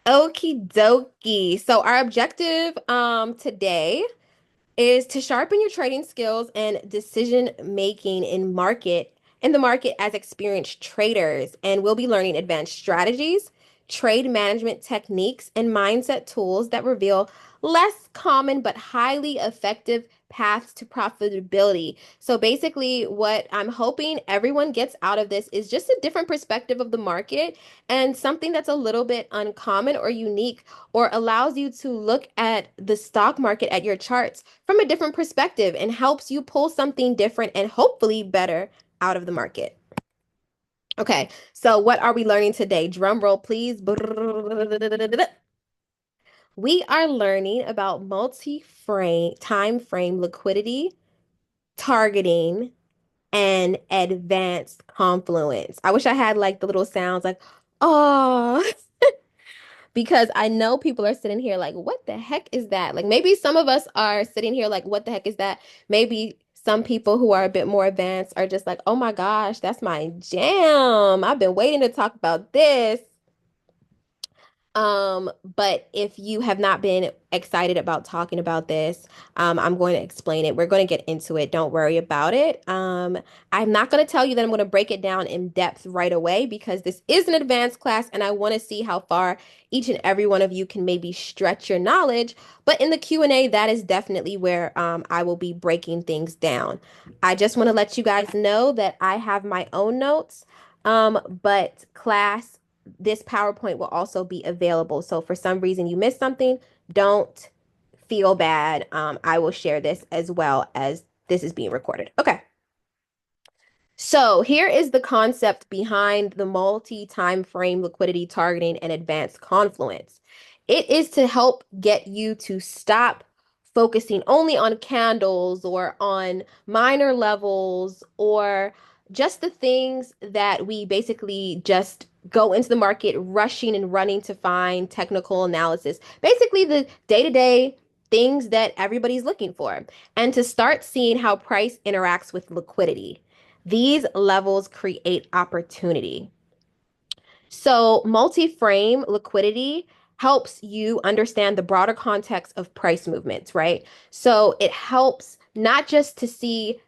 Okie dokie. So our objective today is to sharpen your trading skills and decision making in the market as experienced traders. And we'll be learning advanced strategies, trade management techniques, and mindset tools that reveal less common but highly effective paths to profitability. So basically, what I'm hoping everyone gets out of this is just a different perspective of the market and something that's a little bit uncommon or unique, or allows you to look at the stock market, at your charts from a different perspective, and helps you pull something different and hopefully better out of the market. Okay, so what are we learning today? Drum roll, please. We are learning about multi-frame, time frame liquidity, targeting, and advanced confluence. I wish I had like the little sounds like, oh, because I know people are sitting here like, what the heck is that? Like maybe some of us are sitting here like, what the heck is that? Maybe some people who are a bit more advanced are just like, oh my gosh, that's my jam. I've been waiting to talk about this. But if you have not been excited about talking about this, I'm going to explain it. We're going to get into it. Don't worry about it. I'm not going to tell you that I'm going to break it down in depth right away because this is an advanced class and I want to see how far each and every one of you can maybe stretch your knowledge. But in the Q&A, that is definitely where I will be breaking things down. I just want to let you guys know that I have my own notes, but class this PowerPoint will also be available. So for some reason you missed something, don't feel bad. I will share this as well as this is being recorded. Okay. So here is the concept behind the multi-time frame liquidity targeting and advanced confluence. It is to help get you to stop focusing only on candles or on minor levels or just the things that we basically just go into the market rushing and running to find technical analysis. Basically the day-to-day things that everybody's looking for, and to start seeing how price interacts with liquidity. These levels create opportunity. So, multi-frame liquidity helps you understand the broader context of price movements, right? So, it helps not just to see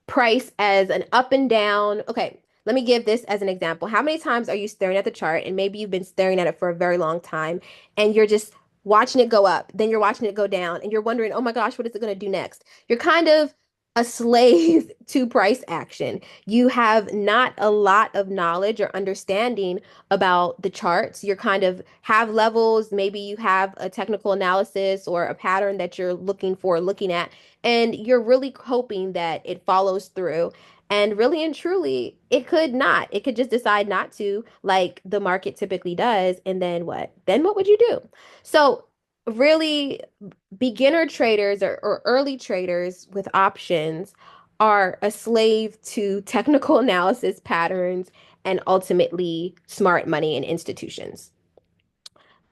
price as an up and down. Okay, let me give this as an example. How many times are you staring at the chart and maybe you've been staring at it for a very long time and you're just watching it go up, then you're watching it go down and you're wondering, oh my gosh, what is it going to do next? You're kind of a slave to price action. You have not a lot of knowledge or understanding about the charts. You're kind of have levels, maybe you have a technical analysis or a pattern that you're looking for, looking at, and you're really hoping that it follows through. And really and truly, it could not. It could just decide not to, like the market typically does. And then what? Then what would you do? So, really, beginner traders or early traders with options are a slave to technical analysis patterns and ultimately smart money and institutions.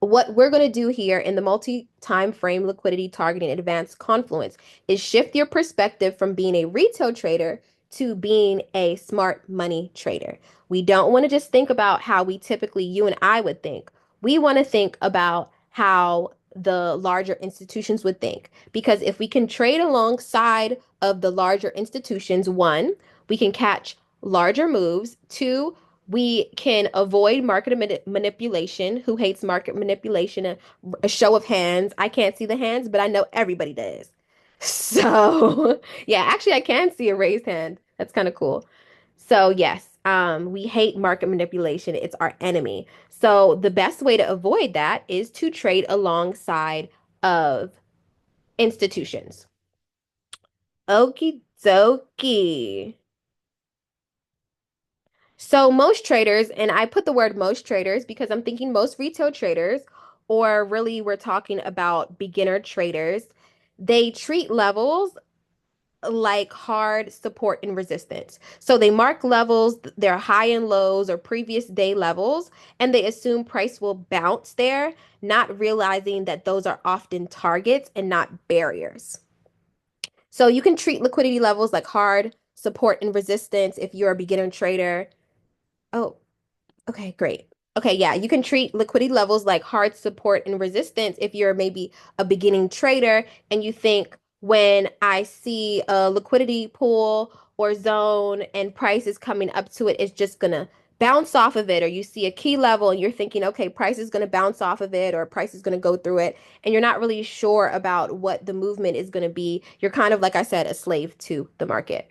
What we're going to do here in the multi-time frame liquidity targeting advanced confluence is shift your perspective from being a retail trader to being a smart money trader. We don't want to just think about how we typically, you and I would think. We want to think about how the larger institutions would think. Because if we can trade alongside of the larger institutions, one, we can catch larger moves. Two, we can avoid market manipulation. Who hates market manipulation? A show of hands. I can't see the hands, but I know everybody does. So, yeah, actually, I can see a raised hand. That's kind of cool. So, yes, we hate market manipulation. It's our enemy. So, the best way to avoid that is to trade alongside of institutions. Okie dokie. So most traders, and I put the word most traders because I'm thinking most retail traders, or really we're talking about beginner traders, they treat levels like hard support and resistance. So they mark levels, their high and lows or previous day levels, and they assume price will bounce there, not realizing that those are often targets and not barriers. So you can treat liquidity levels like hard support and resistance if you're a beginner trader. Oh, okay, great. Okay, yeah, you can treat liquidity levels like hard support and resistance if you're maybe a beginning trader and you think when I see a liquidity pool or zone and price is coming up to it, it's just gonna bounce off of it, or you see a key level and you're thinking, okay, price is gonna bounce off of it or price is gonna go through it, and you're not really sure about what the movement is gonna be. You're kind of, like I said, a slave to the market.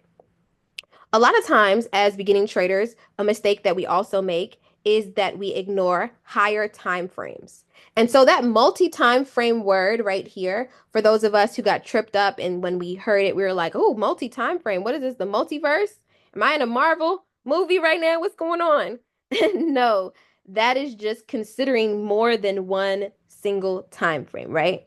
A lot of times, as beginning traders, a mistake that we also make is that we ignore higher time frames. And so that multi-time frame word right here, for those of us who got tripped up and when we heard it, we were like, oh, multi-time frame. What is this? The multiverse? Am I in a Marvel movie right now? What's going on? No, that is just considering more than one single time frame, right?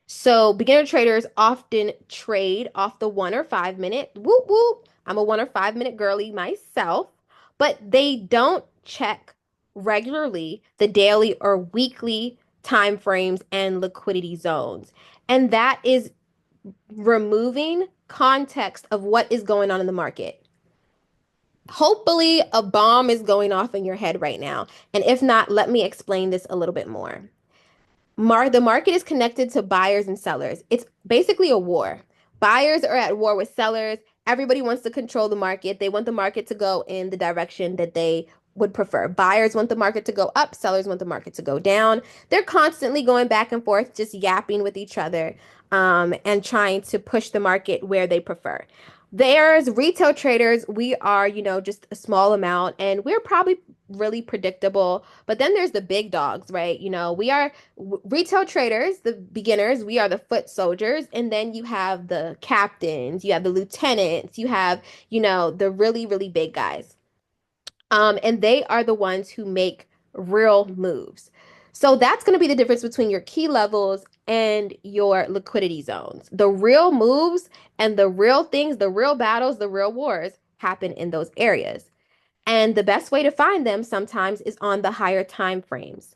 So beginner traders often trade off the 1 or 5 minute. Whoop whoop. I'm a 1 or 5 minute girly myself, but they don't check regularly the daily or weekly time frames and liquidity zones. And that is removing context of what is going on in the market. Hopefully, a bomb is going off in your head right now. And if not, let me explain this a little bit more. The market is connected to buyers and sellers. It's basically a war. Buyers are at war with sellers. Everybody wants to control the market. They want the market to go in the direction that they would prefer. Buyers want the market to go up, sellers want the market to go down. They're constantly going back and forth, just yapping with each other, and trying to push the market where they prefer. There's retail traders, we are, just a small amount, and we're probably really predictable. But then there's the big dogs, right? We are retail traders, the beginners, we are the foot soldiers, and then you have the captains, you have the lieutenants, you have, the really, really big guys. And they are the ones who make real moves. So that's going to be the difference between your key levels and your liquidity zones. The real moves and the real things, the real battles, the real wars happen in those areas. And the best way to find them sometimes is on the higher time frames.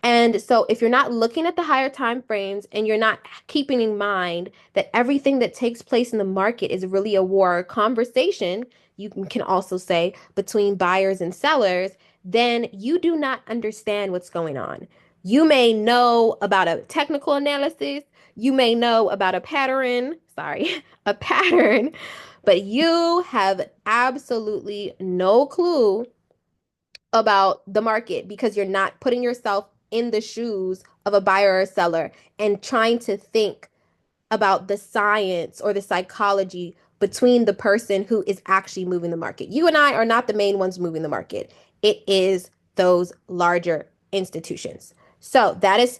And so if you're not looking at the higher time frames and you're not keeping in mind that everything that takes place in the market is really a war conversation, you can also say between buyers and sellers, then you do not understand what's going on. You may know about a technical analysis, you may know about a pattern, sorry, a pattern, but you have absolutely no clue about the market because you're not putting yourself in the shoes of a buyer or a seller and trying to think about the science or the psychology between the person who is actually moving the market. You and I are not the main ones moving the market. It is those larger institutions. So that is,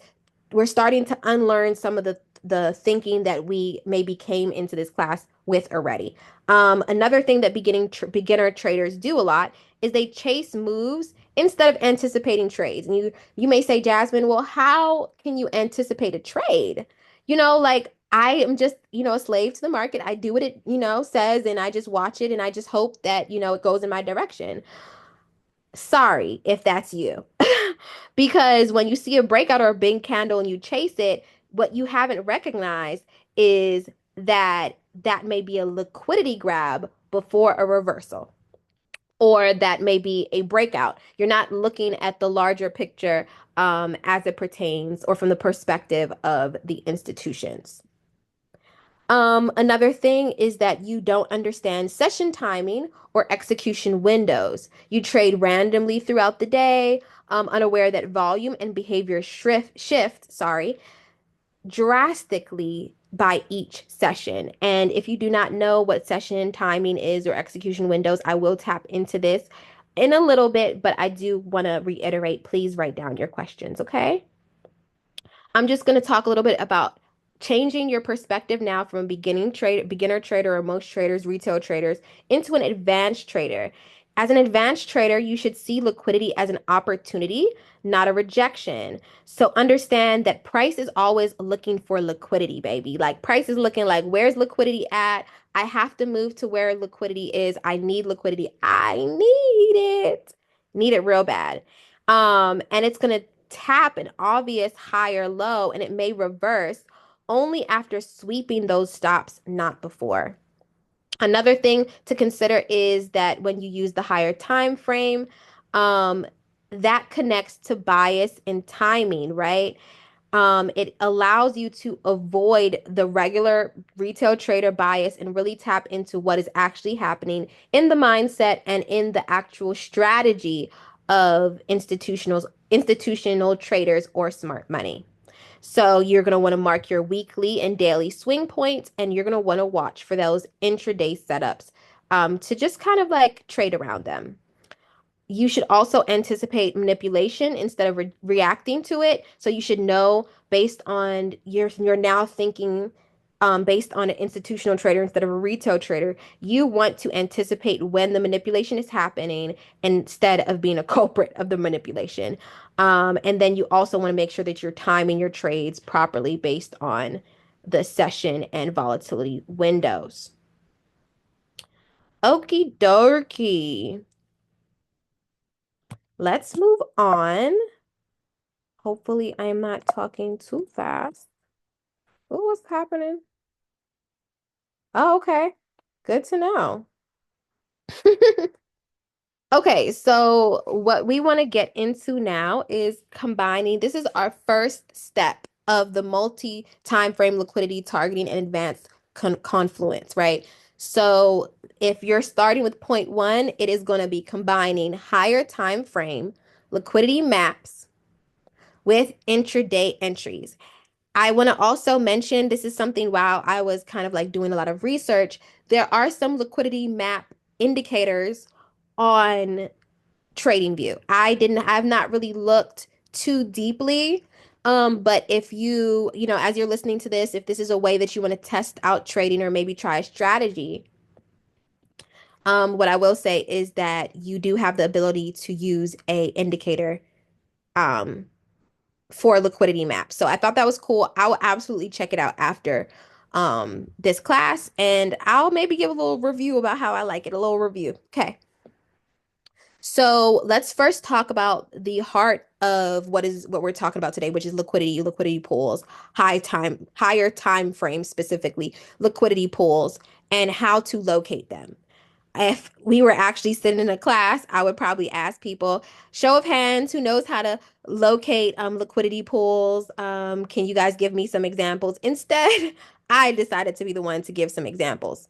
we're starting to unlearn some of the thinking that we maybe came into this class with already. Another thing that beginner traders do a lot is they chase moves instead of anticipating trades. And you may say, Jasmine, well, how can you anticipate a trade? Like I am just, a slave to the market. I do what it, says, and I just watch it and I just hope that, it goes in my direction. Sorry if that's you. Because when you see a breakout or a big candle and you chase it, what you haven't recognized is that that may be a liquidity grab before a reversal, or that may be a breakout. You're not looking at the larger picture as it pertains or from the perspective of the institutions. Another thing is that you don't understand session timing or execution windows. You trade randomly throughout the day, unaware that volume and behavior shift drastically by each session. And if you do not know what session timing is or execution windows, I will tap into this in a little bit, but I do want to reiterate, please write down your questions, okay? I'm just going to talk a little bit about changing your perspective now from a beginner trader, or most traders, retail traders, into an advanced trader. As an advanced trader, you should see liquidity as an opportunity, not a rejection. So understand that price is always looking for liquidity, baby. Like price is looking like, where's liquidity at? I have to move to where liquidity is. I need liquidity. I need it. Need it real bad. And it's going to tap an obvious higher low and it may reverse only after sweeping those stops, not before. Another thing to consider is that when you use the higher time frame, um, that connects to bias and timing, right? It allows you to avoid the regular retail trader bias and really tap into what is actually happening in the mindset and in the actual strategy of institutional traders or smart money. So you're going to want to mark your weekly and daily swing points, and you're going to want to watch for those intraday setups to just kind of like trade around them. You should also anticipate manipulation instead of reacting to it. So you should know based on you're now thinking based on an institutional trader instead of a retail trader. You want to anticipate when the manipulation is happening instead of being a culprit of the manipulation. And then you also want to make sure that you're timing your trades properly based on the session and volatility windows. Okie dokie. Let's move on. Hopefully, I'm not talking too fast. Oh, what's happening? Oh, okay. Good to know. Okay, so what we want to get into now is combining. This is our first step of the multi-time frame liquidity targeting and advanced confluence, right? So if you're starting with point one, it is going to be combining higher time frame liquidity maps with intraday entries. I want to also mention this is something while I was kind of like doing a lot of research, there are some liquidity map indicators on TradingView. I've not really looked too deeply. But if as you're listening to this, if this is a way that you want to test out trading or maybe try a strategy, what I will say is that you do have the ability to use a indicator, um, for liquidity maps. So I thought that was cool. I will absolutely check it out after this class, and I'll maybe give a little review about how I like it, a little review. Okay. So let's first talk about the heart of what we're talking about today, which is liquidity pools, higher time frames, specifically liquidity pools, and how to locate them. If we were actually sitting in a class, I would probably ask people, show of hands, who knows how to locate liquidity pools? Can you guys give me some examples? Instead, I decided to be the one to give some examples.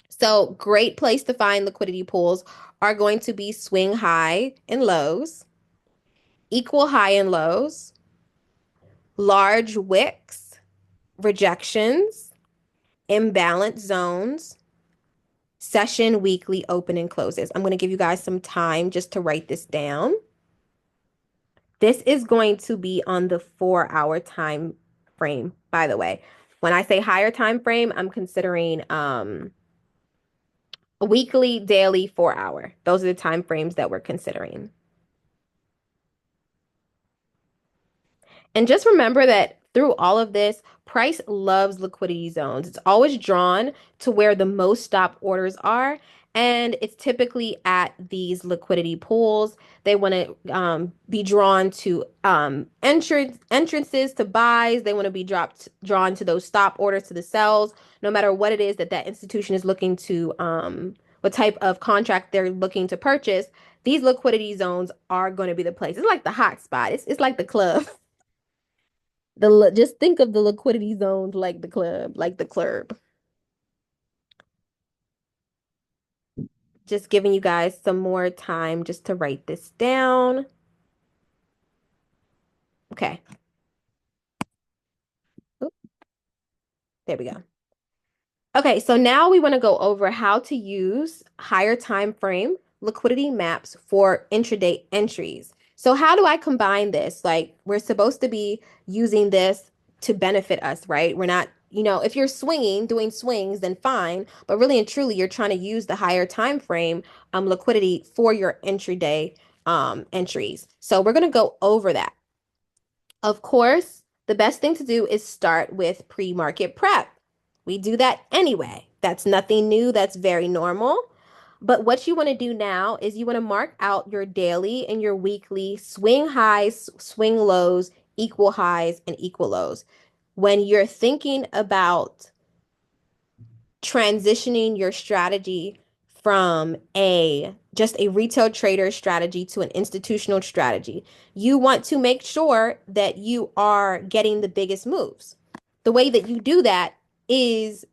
So, great place to find liquidity pools are going to be swing high and lows, equal high and lows, large wicks, rejections, imbalance zones, session weekly open and closes. I'm going to give you guys some time just to write this down. This is going to be on the 4 hour time frame, by the way. When I say higher time frame, I'm considering weekly, daily, 4 hour. Those are the time frames that we're considering. And just remember that through all of this, price loves liquidity zones. It's always drawn to where the most stop orders are. And it's typically at these liquidity pools. They want to be drawn to entrances to buys. They want to be drawn to those stop orders to the sells. No matter what it is that that institution is looking to, what type of contract they're looking to purchase, these liquidity zones are going to be the place. It's like the hot spot. It's like the club. Just think of the liquidity zones like the club, like the club. Just giving you guys some more time just to write this down. Okay. Oop, there we go. Okay, so now we want to go over how to use higher time frame liquidity maps for intraday entries. So how do I combine this? Like we're supposed to be using this to benefit us, right? We're not, if you're doing swings, then fine. But really and truly, you're trying to use the higher time frame liquidity for your intraday entries. So we're going to go over that. Of course, the best thing to do is start with pre-market prep. We do that anyway. That's nothing new. That's very normal. But what you want to do now is you want to mark out your daily and your weekly swing highs, swing lows, equal highs, and equal lows. When you're thinking about transitioning your strategy from a just a retail trader strategy to an institutional strategy. You want to make sure that you are getting the biggest moves. The way that you do that is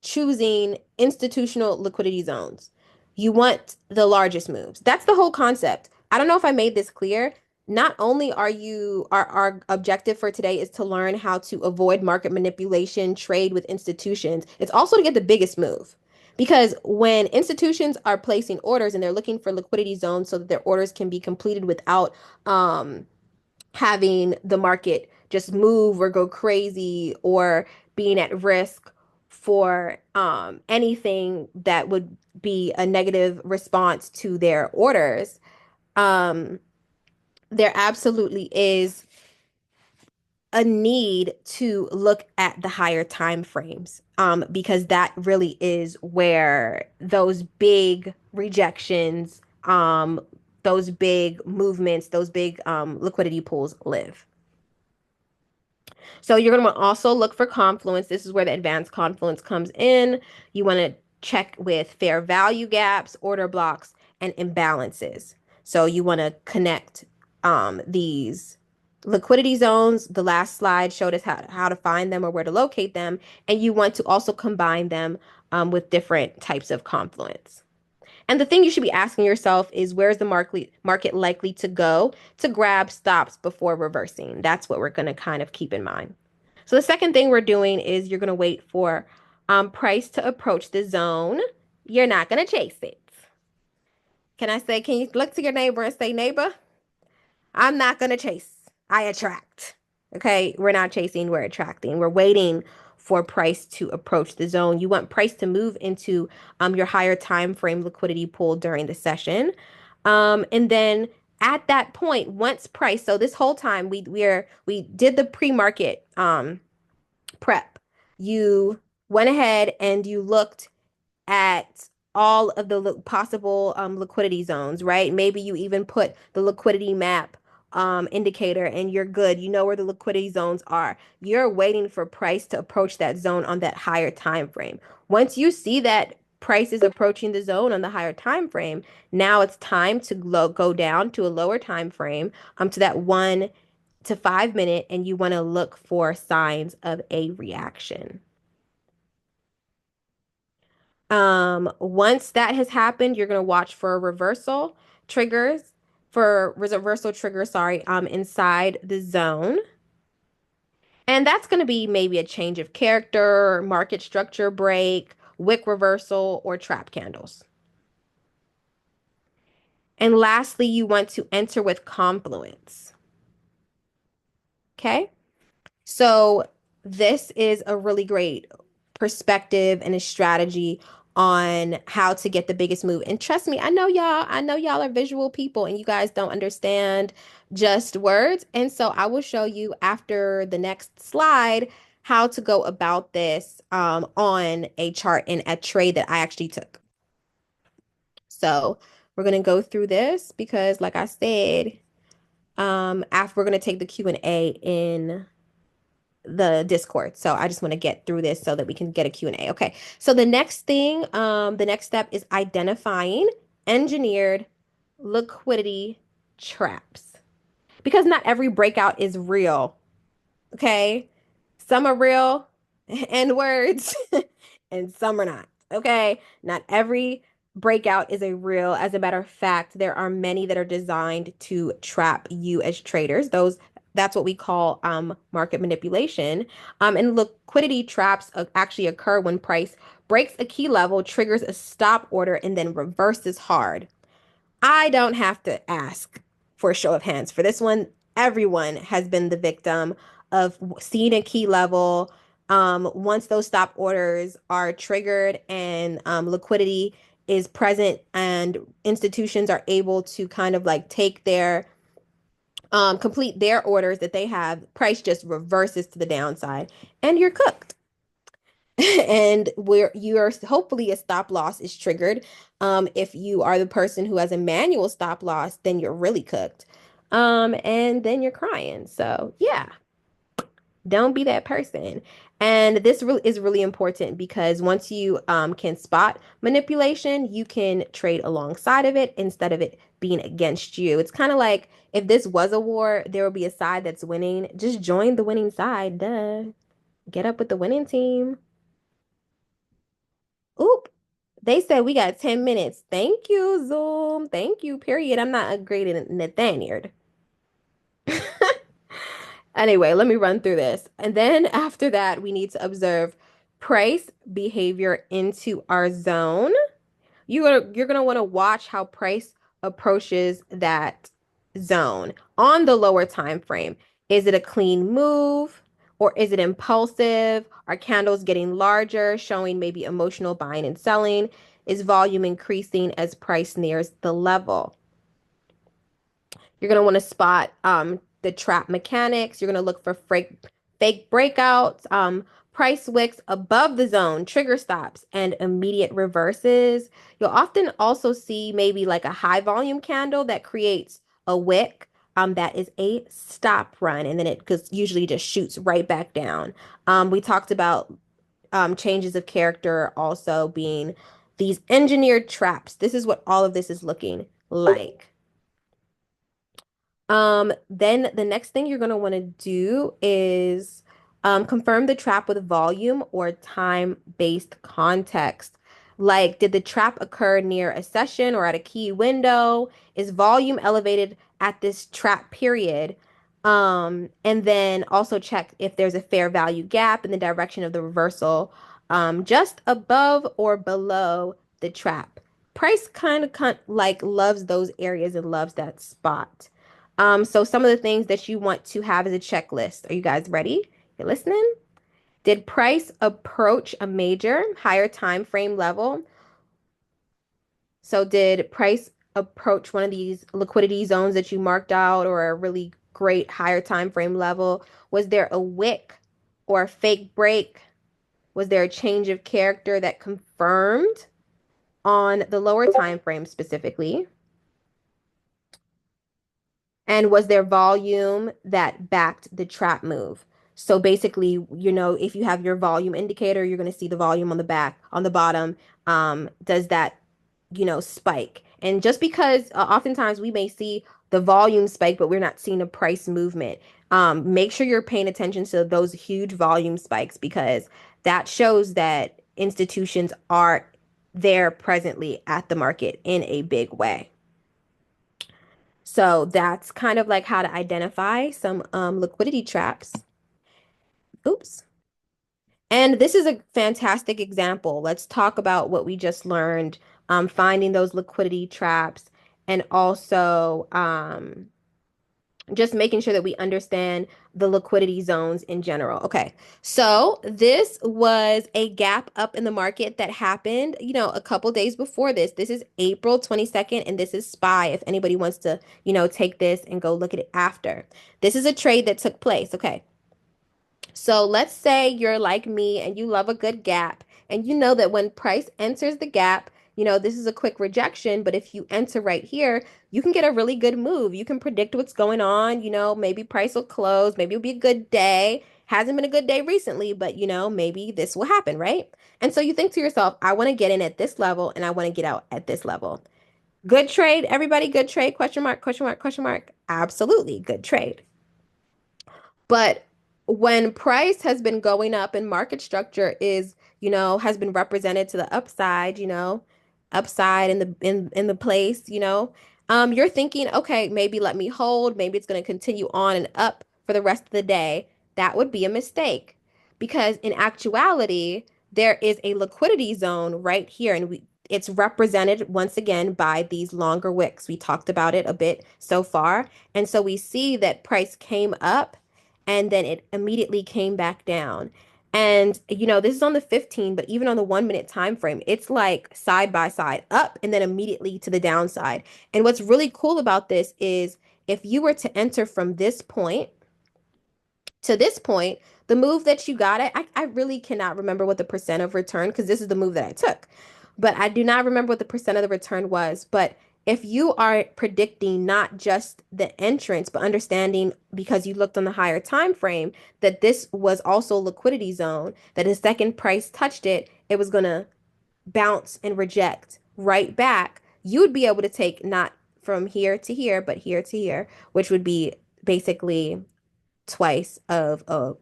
choosing institutional liquidity zones. You want the largest moves. That's the whole concept. I don't know if I made this clear. Not only are you our objective for today is to learn how to avoid market manipulation, trade with institutions. It's also to get the biggest move. Because when institutions are placing orders and they're looking for liquidity zones so that their orders can be completed without having the market just move or go crazy or being at risk for anything that would be a negative response to their orders, um, there absolutely is a need to look at the higher time frames, because that really is where those big rejections, those big movements, those big liquidity pools live. So you're going to also look for confluence. This is where the advanced confluence comes in. You want to check with fair value gaps, order blocks, and imbalances. So you want to connect these liquidity zones. The last slide showed us how to find them or where to locate them. And you want to also combine them with different types of confluence. And the thing you should be asking yourself is where's the market likely to go to grab stops before reversing? That's what we're going to kind of keep in mind. So the second thing we're doing is you're going to wait for price to approach the zone. You're not going to chase it. Can you look to your neighbor and say, neighbor, I'm not going to chase. I attract. Okay. We're not chasing. We're attracting. We're waiting for price to approach the zone. You want price to move into your higher time frame liquidity pool during the session. And then at that point, once price, so this whole time we did the pre-market prep. You went ahead and you looked at all of the possible liquidity zones, right? Maybe you even put the liquidity map indicator and you're good. You know where the liquidity zones are. You're waiting for price to approach that zone on that higher time frame. Once you see that price is approaching the zone on the higher time frame, now it's time to go down to a lower time frame, to that 1 to 5 minute, and you want to look for signs of a reaction. Once that has happened, you're going to watch for reversal triggers, inside the zone. And that's going to be maybe a change of character, market structure break, wick reversal, or trap candles. And lastly, you want to enter with confluence. Okay? So this is a really great perspective and a strategy on how to get the biggest move. And trust me, I know y'all are visual people and you guys don't understand just words. And so I will show you after the next slide how to go about this on a chart in a trade that I actually took. So we're going to go through this because like I said, after we're going to take the Q&A in the Discord. So I just want to get through this so that we can get a Q&A. Okay. So the next thing, the next step is identifying engineered liquidity traps. Because not every breakout is real. Okay. Some are real and words and some are not. Okay. Not every breakout is a real. As a matter of fact, there are many that are designed to trap you as traders. That's what we call market manipulation. And liquidity traps actually occur when price breaks a key level, triggers a stop order, and then reverses hard. I don't have to ask for a show of hands for this one. Everyone has been the victim of seeing a key level. Once those stop orders are triggered and liquidity is present and institutions are able to kind of like take their complete their orders that they have, price just reverses to the downside and you're cooked. And where you are hopefully a stop loss is triggered. If you are the person who has a manual stop loss, then you're really cooked. And then you're crying. So yeah, don't be that person. And this really is really important because once you can spot manipulation, you can trade alongside of it instead of it being against you. It's kind of like if this was a war, there will be a side that's winning. Just join the winning side. Duh. Get up with the winning team. Oop. They said we got 10 minutes. Thank you, Zoom. Thank you, period. I'm not a great Nathaniel. Anyway, let me run through this. And then after that, we need to observe price behavior into our zone. You're gonna want to watch how price approaches that zone on the lower time frame. Is it a clean move or is it impulsive? Are candles getting larger, showing maybe emotional buying and selling? Is volume increasing as price nears the level? You're going to want to spot the trap mechanics. You're going to look for fake breakouts, price wicks above the zone, trigger stops, and immediate reverses. You'll often also see maybe like a high volume candle that creates a wick. That is a stop run, and then it usually just shoots right back down. We talked about changes of character also being these engineered traps. This is what all of this is looking like. Then the next thing you're going to want to do is confirm the trap with volume or time-based context. Like, did the trap occur near a session or at a key window? Is volume elevated at this trap period? And then also check if there's a fair value gap in the direction of the reversal, just above or below the trap. Price kind of like loves those areas and loves that spot. So some of the things that you want to have as a checklist. Are you guys ready? You're listening? Did price approach a major higher time frame level? So did price approach one of these liquidity zones that you marked out or a really great higher time frame level? Was there a wick or a fake break? Was there a change of character that confirmed on the lower time frame specifically? And was there volume that backed the trap move? So basically, if you have your volume indicator, you're going to see the volume on the back, on the bottom. Does that, spike? And just because oftentimes we may see the volume spike, but we're not seeing a price movement. Make sure you're paying attention to those huge volume spikes because that shows that institutions are there presently at the market in a big way. So that's kind of like how to identify some liquidity traps. Oops. And this is a fantastic example. Let's talk about what we just learned, finding those liquidity traps and also just making sure that we understand the liquidity zones in general. Okay, so this was a gap up in the market that happened, a couple days before this. This is April 22nd, and this is SPY if anybody wants to, take this and go look at it after. This is a trade that took place. Okay, so let's say you're like me and you love a good gap, and you know that when price enters the gap, this is a quick rejection, but if you enter right here, you can get a really good move. You can predict what's going on, maybe price will close, maybe it'll be a good day. Hasn't been a good day recently, but maybe this will happen, right? And so you think to yourself, I want to get in at this level and I want to get out at this level. Good trade, everybody, good trade, question mark, question mark, question mark. Absolutely, good trade. But when price has been going up and market structure is, has been represented to the upside, upside in the place, you're thinking, okay, maybe let me hold, maybe it's going to continue on and up for the rest of the day. That would be a mistake because in actuality, there is a liquidity zone right here, and it's represented once again by these longer wicks. We talked about it a bit so far. And so we see that price came up and then it immediately came back down. And this is on the 15, but even on the 1 minute time frame, it's like side by side up and then immediately to the downside. And what's really cool about this is if you were to enter from this point to this point, the move that you got it, I really cannot remember what the percent of return because this is the move that I took. But I do not remember what the percent of the return was. But if you are predicting not just the entrance, but understanding because you looked on the higher time frame that this was also liquidity zone, that the second price touched it, it was gonna bounce and reject right back, you would be able to take not from here to here, but here to here, which would be basically twice of a,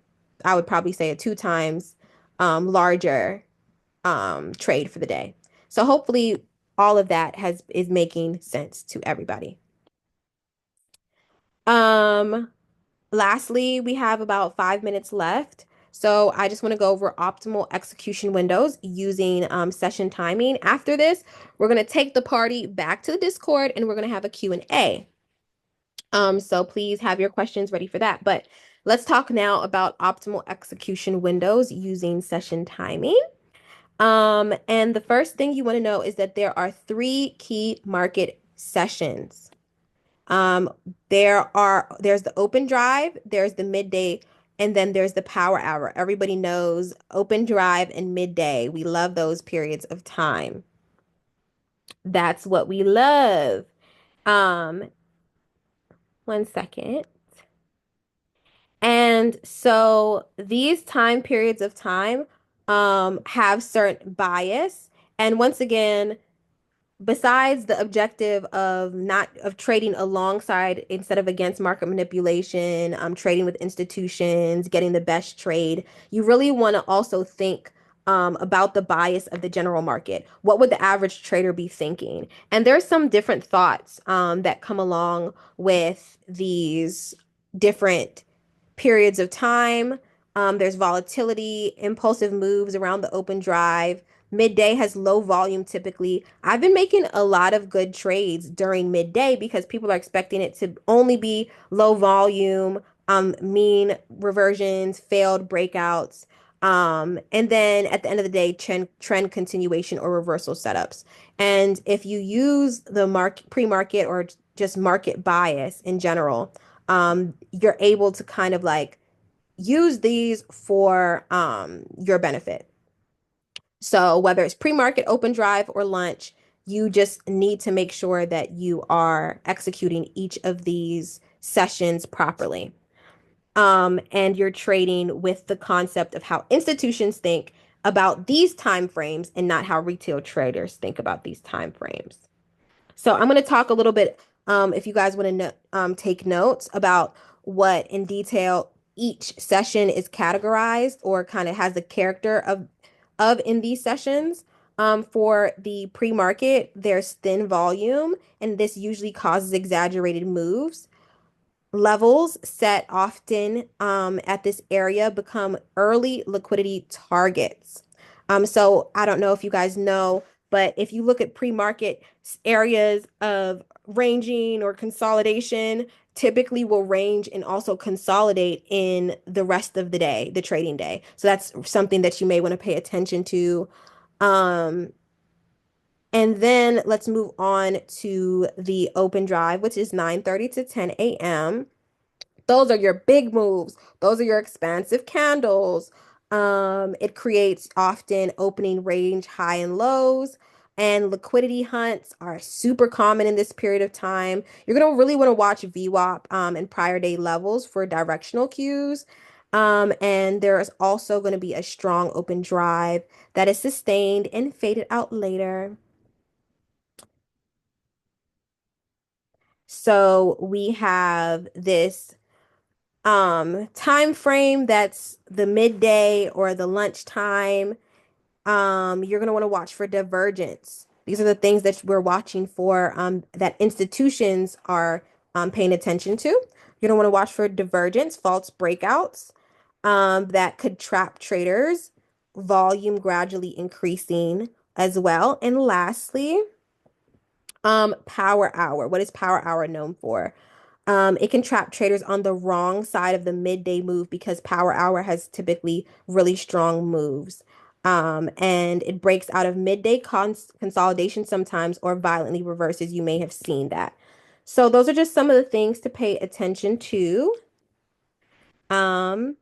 I would probably say a two times larger trade for the day. So hopefully all of that has is making sense to everybody. Um, Lastly, we have about 5 minutes left. So I just want to go over optimal execution windows using session timing. After this, we're going to take the party back to the Discord and we're going to have a Q&A. So please have your questions ready for that. But let's talk now about optimal execution windows using session timing. And the first thing you want to know is that there are three key market sessions. Um, there's the open drive, there's the midday, and then there's the power hour. Everybody knows open drive and midday. We love those periods of time. That's what we love. Um, one second. And so these time periods of time have certain bias. And once again, besides the objective of not of trading alongside instead of against market manipulation, trading with institutions, getting the best trade, you really want to also think about the bias of the general market. What would the average trader be thinking? And there's some different thoughts that come along with these different periods of time. There's volatility, impulsive moves around the open drive. Midday has low volume typically. I've been making a lot of good trades during midday because people are expecting it to only be low volume, mean reversions, failed breakouts. And then at the end of the day, trend continuation or reversal setups. And if you use the pre-market or just market bias in general, you're able to kind of like use these for your benefit. So whether it's pre-market, open drive, or lunch, you just need to make sure that you are executing each of these sessions properly. And you're trading with the concept of how institutions think about these time frames and not how retail traders think about these time frames. So I'm going to talk a little bit, if you guys want to take notes about what in detail each session is categorized or kind of has the character of in these sessions. For the pre-market, there's thin volume, and this usually causes exaggerated moves. Levels set often at this area become early liquidity targets. So I don't know if you guys know, but if you look at pre-market areas of ranging or consolidation, typically will range and also consolidate in the rest of the day, the trading day. So that's something that you may want to pay attention to. Um, and then let's move on to the open drive, which is 9:30 to 10 a.m. Those are your big moves. Those are your expansive candles. It creates often opening range high and lows, and liquidity hunts are super common in this period of time. You're gonna really want to watch VWAP and prior day levels for directional cues. And there's also going to be a strong open drive that is sustained and faded out later. So we have this time frame that's the midday or the lunchtime. You're going to want to watch for divergence. These are the things that we're watching for that institutions are paying attention to. You're going to want to watch for divergence, false breakouts that could trap traders, volume gradually increasing as well. And lastly, power hour. What is power hour known for? It can trap traders on the wrong side of the midday move because power hour has typically really strong moves. And it breaks out of midday consolidation sometimes or violently reverses. You may have seen that. So those are just some of the things to pay attention to. Um,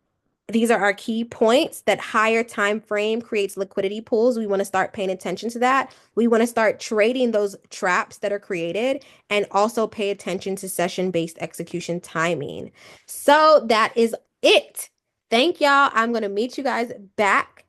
These are our key points that higher time frame creates liquidity pools. We want to start paying attention to that. We want to start trading those traps that are created and also pay attention to session-based execution timing. So that is it. Thank y'all. I'm going to meet you guys back